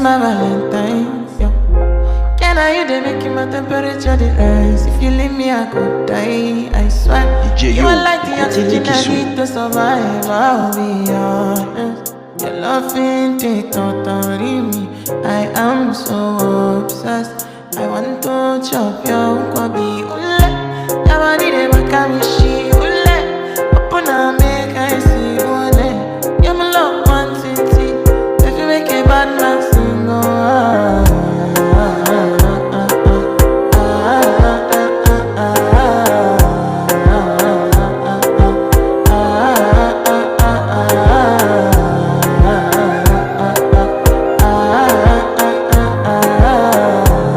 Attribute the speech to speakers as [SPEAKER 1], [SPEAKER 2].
[SPEAKER 1] my Valentine, yo. Can I you they make my temperature the rise? If you leave me, I could die, I swear. You are like the oxygen I need to survive, I'll be honest. Your love ain't it, totally me. I am so obsessed. I want to chop your kwabi ule. Nobody they make me shit.